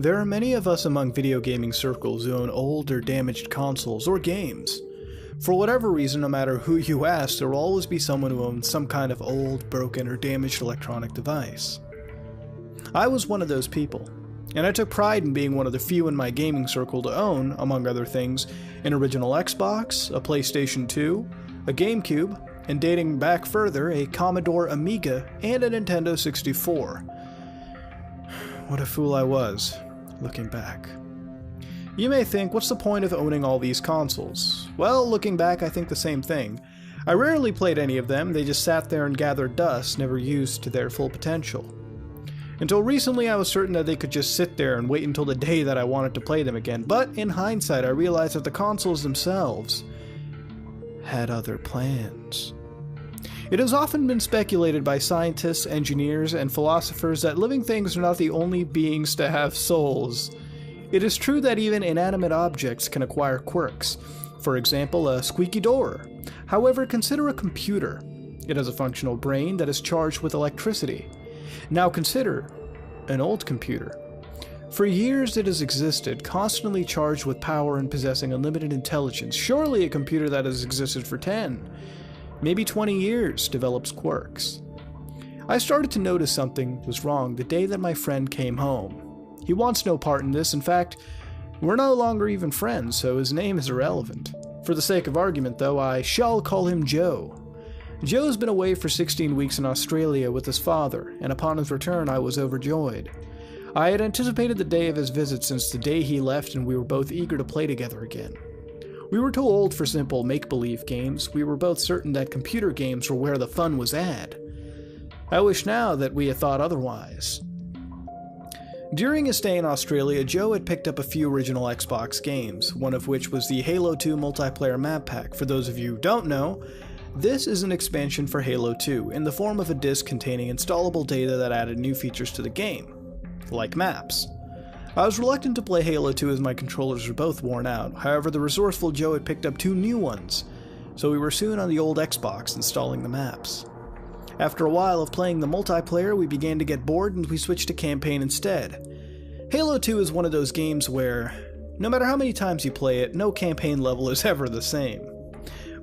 There are many of us among video gaming circles who own old or damaged consoles or games. For whatever reason, no matter who you ask, there will always be someone who owns some kind of old, broken, or damaged electronic device. I was one of those people, and I took pride in being one of the few in my gaming circle to own, among other things, an original Xbox, a PlayStation 2, a GameCube, and dating back further, a Commodore Amiga and a Nintendo 64. What a fool I was, looking back. You may think, what's the point of owning all these consoles? Well, looking back, I think the same thing. I rarely played any of them, they just sat there and gathered dust, never used to their full potential. Until recently, I was certain that they could just sit there and wait until the day that I wanted to play them again, but in hindsight, I realized that the consoles themselves had other plans. It has often been speculated by scientists, engineers, and philosophers that living things are not the only beings to have souls. It is true that even inanimate objects can acquire quirks. For example, a squeaky door. However, consider a computer. It has a functional brain that is charged with electricity. Now consider an old computer. For years it has existed, constantly charged with power and possessing unlimited intelligence. Surely a computer that has existed for 10, maybe 20 years develops quirks. I started to notice something was wrong the day that my friend came home. He wants no part in this. In fact, we're no longer even friends, so his name is irrelevant. For the sake of argument, though, I shall call him Joe. Joe's been away for 16 weeks in Australia with his father, and upon his return I was overjoyed. I had anticipated the day of his visit since the day he left, and we were both eager to play together again. We were too old for simple make-believe games. We were both certain that computer games were where the fun was at. I wish now that we had thought otherwise. During his stay in Australia, Joe had picked up a few original Xbox games, one of which was the Halo 2 multiplayer map pack. For those of you who don't know, this is an expansion for Halo 2 in the form of a disc containing installable data that added new features to the game, like maps. I was reluctant to play Halo 2 as my controllers were both worn out. However, the resourceful Joe had picked up 2 new ones, so we were soon on the old Xbox installing the maps. After a while of playing the multiplayer, we began to get bored and we switched to campaign instead. Halo 2 is one of those games where, no matter how many times you play it, no campaign level is ever the same.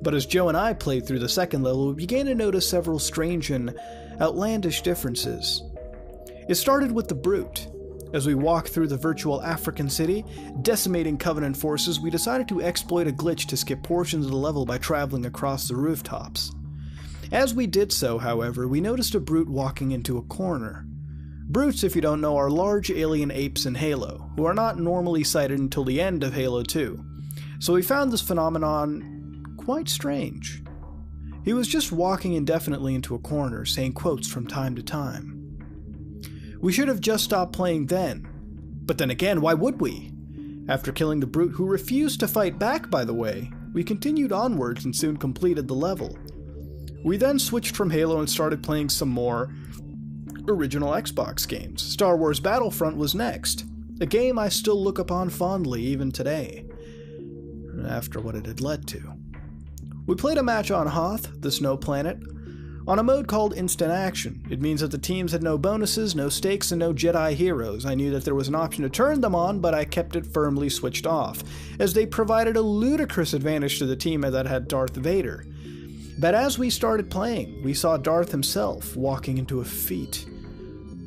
But as Joe and I played through the second level, we began to notice several strange and outlandish differences. It started with the Brute. As we walked through the virtual African city, decimating Covenant forces, we decided to exploit a glitch to skip portions of the level by traveling across the rooftops. As we did so, however, we noticed a Brute walking into a corner. Brutes, if you don't know, are large alien apes in Halo, who are not normally sighted until the end of Halo 2. So we found this phenomenon quite strange. He was just walking indefinitely into a corner, saying quotes from time to time. We should have just stopped playing then. But then again, why would we? After killing the Brute, who refused to fight back, by the way, we continued onwards and soon completed the level. We then switched from Halo and started playing some more original Xbox games. Star Wars Battlefront was next, a game I still look upon fondly even today, after what it had led to. We played a match on Hoth, the snow planet, on a mode called Instant Action. It means that the teams had no bonuses, no stakes, and no Jedi heroes. I knew that there was an option to turn them on, but I kept it firmly switched off, as they provided a ludicrous advantage to the team that had Darth Vader. But as we started playing, we saw Darth himself walking into a feat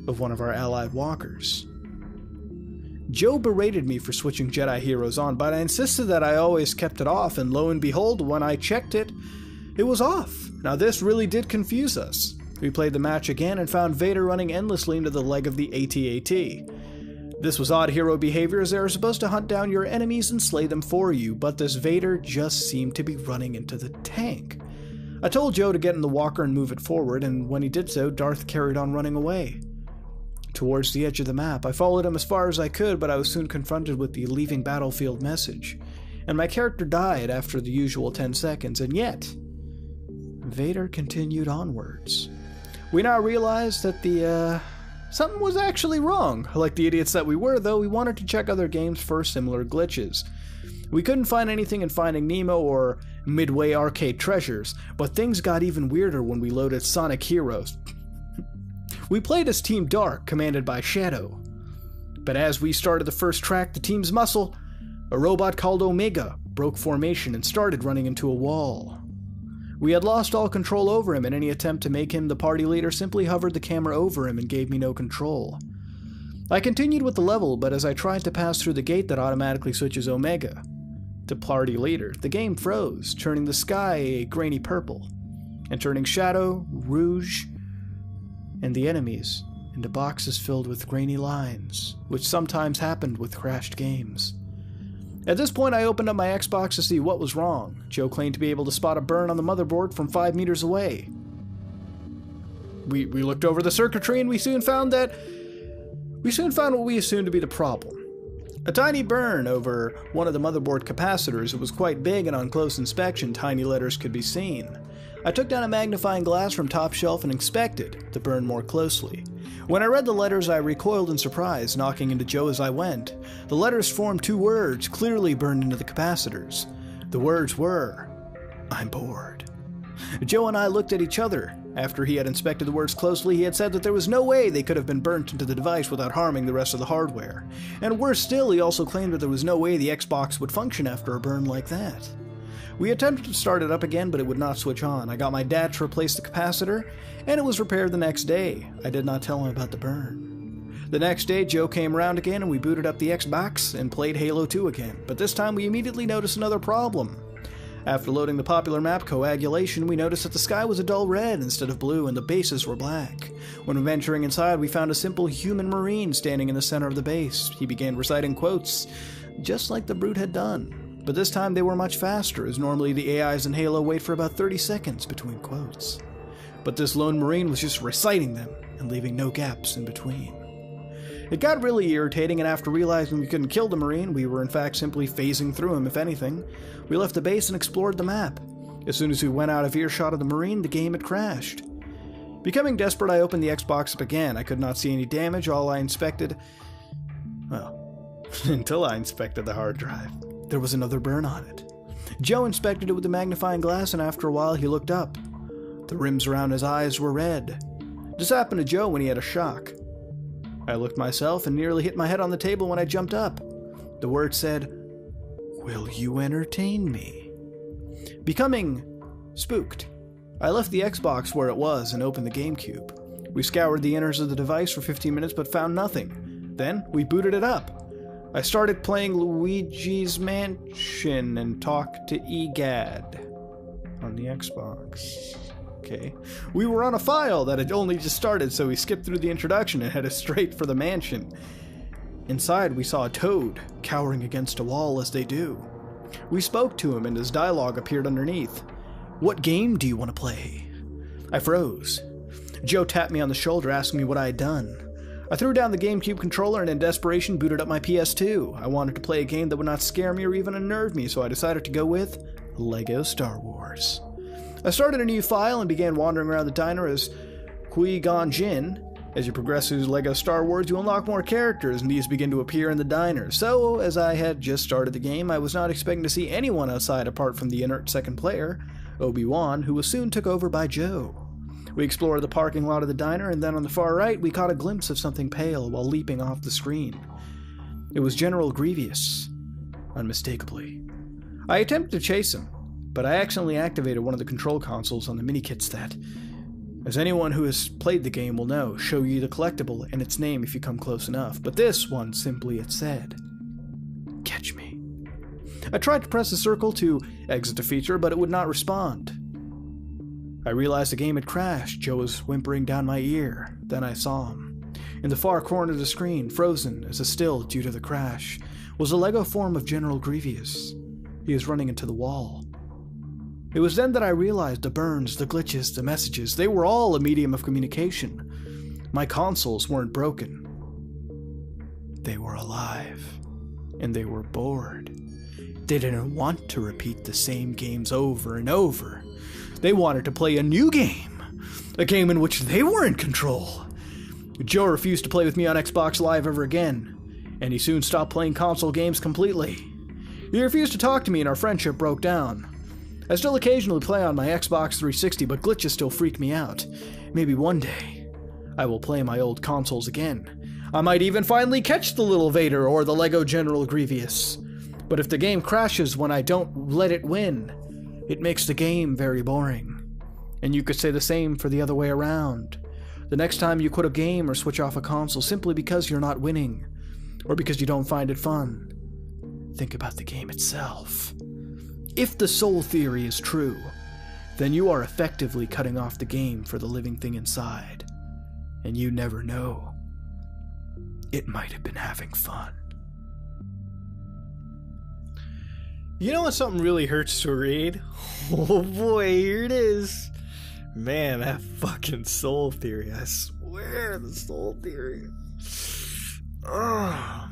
of one of our allied walkers. Joe berated me for switching Jedi heroes on, but I insisted that I always kept it off, and lo and behold, when I checked it, it was off. Now this really did confuse us. We played the match again and found Vader running endlessly into the leg of the AT-AT. This was odd hero behavior, as they were supposed to hunt down your enemies and slay them for you, but this Vader just seemed to be running into the tank. I told Joe to get in the walker and move it forward, and when he did so, Darth carried on running away. Towards the edge of the map, I followed him as far as I could, but I was soon confronted with the leaving battlefield message, and my character died after the usual 10 seconds, and yet Vader continued onwards. We now realized that something was actually wrong. Like the idiots that we were, though, we wanted to check other games for similar glitches. We couldn't find anything in Finding Nemo or Midway Arcade Treasures, but things got even weirder when we loaded Sonic Heroes. We played as Team Dark, commanded by Shadow. But as we started the first track, the team's muscle, a robot called Omega, broke formation and started running into a wall. We had lost all control over him, and any attempt to make him the party leader simply hovered the camera over him and gave me no control. I continued with the level, but as I tried to pass through the gate that automatically switches Omega to party leader, the game froze, turning the sky a grainy purple, and turning Shadow, Rouge, and the enemies into boxes filled with grainy lines, which sometimes happened with crashed games. At this point, I opened up my Xbox to see what was wrong. Joe claimed to be able to spot a burn on the motherboard from 5 meters away. We looked over the circuitry and we soon found what we assumed to be the problem. A tiny burn over one of the motherboard capacitors. It was quite big, and on close inspection, tiny letters could be seen. I took down a magnifying glass from top shelf and inspected the burn more closely. When I read the letters, I recoiled in surprise, knocking into Joe as I went. The letters formed 2 words, clearly burned into the capacitors. The words were, "I'm bored." Joe and I looked at each other. After he had inspected the words closely, he had said that there was no way they could have been burnt into the device without harming the rest of the hardware. And worse still, he also claimed that there was no way the Xbox would function after a burn like that. We attempted to start it up again, but it would not switch on. I got my dad to replace the capacitor, and it was repaired the next day. I did not tell him about the burn. The next day, Joe came around again, and we booted up the Xbox and played Halo 2 again. But this time, we immediately noticed another problem. After loading the popular map Coagulation, we noticed that the sky was a dull red instead of blue, and the bases were black. When venturing inside, we found a simple human marine standing in the center of the base. He began reciting quotes, just like the brute had done. But this time they were much faster, as normally the AIs in Halo wait for about 30 seconds between quotes. But this lone marine was just reciting them and leaving no gaps in between. It got really irritating, and after realizing we couldn't kill the marine, we were in fact simply phasing through him if anything, we left the base and explored the map. As soon as we went out of earshot of the marine, the game had crashed. Becoming desperate, I opened the Xbox up again. I could not see any damage. Until I inspected the hard drive. There was another burn on it. Joe inspected it with the magnifying glass, and after a while he looked up. The rims around his eyes were red. This happened to Joe when he had a shock. I looked myself and nearly hit my head on the table when I jumped up. The word said, "Will you entertain me?" Becoming spooked, I left the Xbox where it was and opened the GameCube. We scoured the innards of the device for 15 minutes but found nothing. Then we booted it up. I started playing Luigi's Mansion and talked to EGAD on the Xbox. Okay. We were on a file that had only just started, so we skipped through the introduction and headed straight for the mansion. Inside, we saw a toad cowering against a wall as they do. We spoke to him and his dialogue appeared underneath. "What game do you want to play?" I froze. Joe tapped me on the shoulder asking me what I had done. I threw down the GameCube controller and in desperation booted up my PS2. I wanted to play a game that would not scare me or even unnerve me, so I decided to go with LEGO Star Wars. I started a new file and began wandering around the diner as Qui-Gon Jinn. As you progress through LEGO Star Wars, you unlock more characters, and these begin to appear in the diner. So, as I had just started the game, I was not expecting to see anyone outside apart from the inert second player, Obi-Wan, who was soon took over by Joe. We explored the parking lot of the diner, and then on the far right, we caught a glimpse of something pale while leaping off the screen. It was General Grievous, unmistakably. I attempted to chase him, but I accidentally activated one of the control consoles on the mini-kits that, as anyone who has played the game will know, show you the collectible and its name if you come close enough. But this one simply it said, "Catch me." I tried to press the circle to exit the feature, but it would not respond. I realized the game had crashed. Joe was whimpering down my ear. Then I saw him. In the far corner of the screen, frozen as a still due to the crash, was a Lego form of General Grievous. He was running into the wall. It was then that I realized the burns, the glitches, the messages, they were all a medium of communication. My consoles weren't broken. They were alive. And they were bored. They didn't want to repeat the same games over and over. They wanted to play a new game. A game in which they were in control. Joe refused to play with me on Xbox Live ever again. And he soon stopped playing console games completely. He refused to talk to me and our friendship broke down. I still occasionally play on my Xbox 360, but glitches still freak me out. Maybe one day, I will play my old consoles again. I might even finally catch the little Vader or the Lego General Grievous. But if the game crashes when I don't let it win, it makes the game very boring. And you could say the same for the other way around. The next time you quit a game or switch off a console simply because you're not winning, or because you don't find it fun, think about the game itself. If the soul theory is true, then you are effectively cutting off the game for the living thing inside. And you never know. It might have been having fun. You know when something really hurts to read? Oh boy, here it is. Man, that fucking soul theory. I swear, the soul theory. Ugh.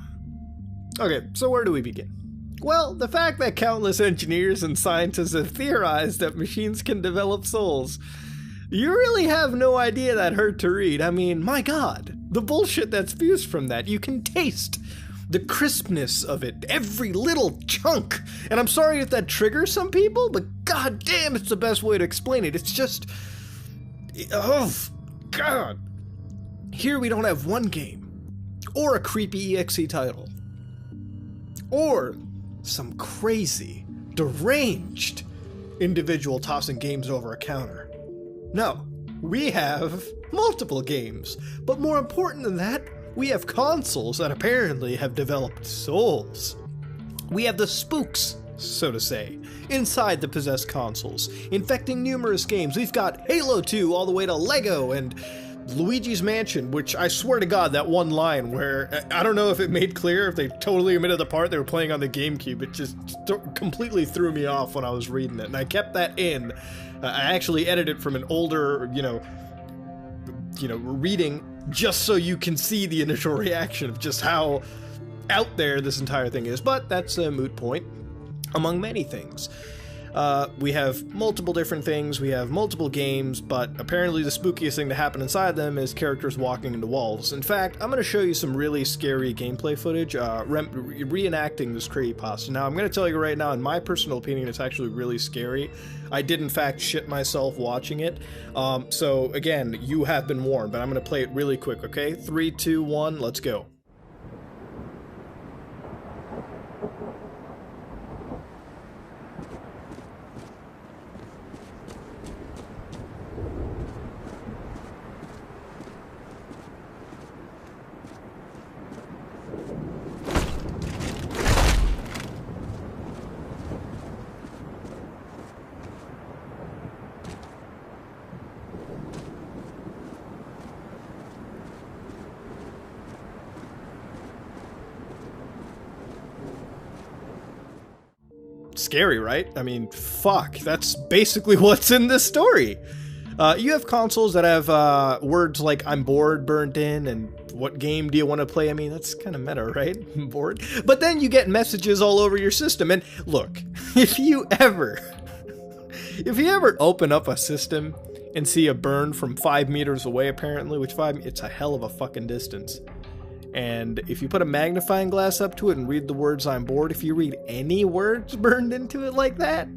Okay, so where do we begin? Well, the fact that countless engineers and scientists have theorized that machines can develop souls. You really have no idea that hurt to read. I mean, my god, the bullshit that's fused from that. You can taste the crispness of it, every little chunk. And I'm sorry if that triggers some people, but god damn, it's the best way to explain it. It's just... oh, god. Here we don't have one game, or a creepy EXE title, or some crazy, deranged individual tossing games over a counter. No, we have multiple games, but more important than that, we have consoles that apparently have developed souls. We have the spooks, so to say, inside the possessed consoles, infecting numerous games. We've got Halo 2 all the way to Lego and Luigi's Mansion, which I swear to god, that one line where, I don't know if it made clear, if they totally omitted the part they were playing on the GameCube, it just completely threw me off when I was reading it, and I kept that in. I actually edited from an older, reading, just so you can see the initial reaction of just how out there this entire thing is, but that's a moot point, among many things. We have multiple different things, we have multiple games, but apparently the spookiest thing to happen inside them is characters walking into walls. In fact, I'm going to show you some really scary gameplay footage, reenacting this creepypasta. Now, I'm going to tell you right now, in my personal opinion, it's actually really scary. I did, in fact, shit myself watching it. So, again, you have been warned, but I'm going to play it really quick, okay? 3, 2, 1, let's go. Scary, right? I mean, fuck, that's basically what's in this story. You have consoles that have words like I'm bored burned in, and what game do you want to play? I mean, that's kind of meta, right? I'm bored. But then you get messages all over your system, and look, if you ever open up a system and see a burn from 5 meters away, apparently, which it's a hell of a fucking distance. And if you put a magnifying glass up to it and read the words I'm bored, if you read any words burned into it like that,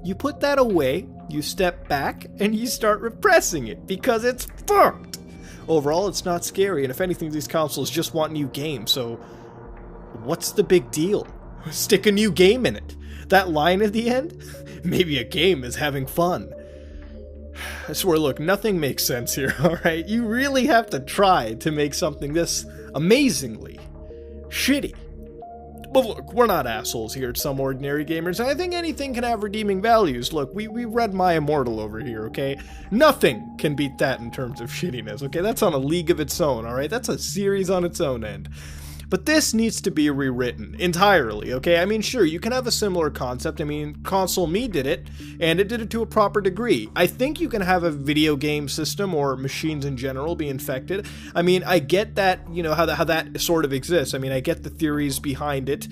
you put that away, you step back, and you start repressing it, because it's fucked! Overall, it's not scary, and if anything, these consoles just want new games, so what's the big deal? Stick a new game in it. That line at the end? Maybe a game is having fun. I swear, look, nothing makes sense here, alright? You really have to try to make something this amazingly shitty. But look, we're not assholes here at Some Ordinary Gamers, and I think anything can have redeeming values. Look, we read My Immortal over here, okay? Nothing can beat that in terms of shittiness, okay? That's on a league of its own, alright? That's a series on its own end. But this needs to be rewritten entirely, okay? I mean, sure, you can have a similar concept. I mean, Console Me did it, and it did it to a proper degree. I think you can have a video game system or machines in general be infected. I mean, I get that, you know, how that sort of exists. I mean, I get the theories behind it,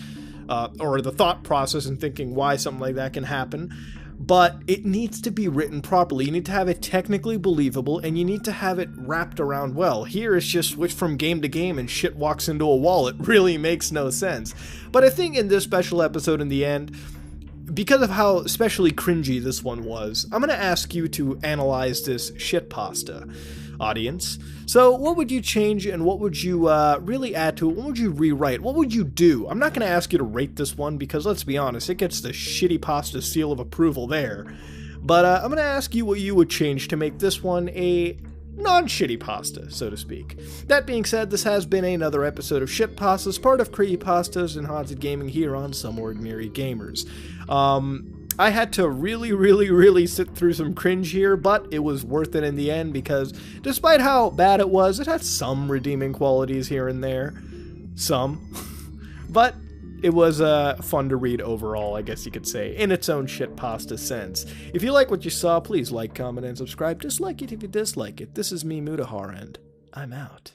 or the thought process and thinking why something like that can happen. But it needs to be written properly. You need to have it technically believable, and you need to have it wrapped around well. Here it's just switch from game to game and shit walks into a wall. It really makes no sense. But I think in this special episode in the end, because of how especially cringy this one was, I'm going to ask you to analyze this shitpasta. audience. So what would you change and what would you really add to it? What would you rewrite? What would you do? I'm not going to ask you to rate this one because let's be honest, it gets the shitty pasta seal of approval there. But I'm going to ask you what you would change to make this one a non-shitty pasta, so to speak. That being said, this has been another episode of Shit Pastas, part of Creepypastas and Haunted Gaming here on Some Ordinary Gamers. I had to really sit through some cringe here, but it was worth it in the end because despite how bad it was, it had some redeeming qualities here and there. Some. But it was fun to read overall, I guess you could say, in its own shit pasta sense. If you like what you saw, please like, comment, and subscribe. Dislike it if you dislike it. This is me, Mudahar, and I'm out.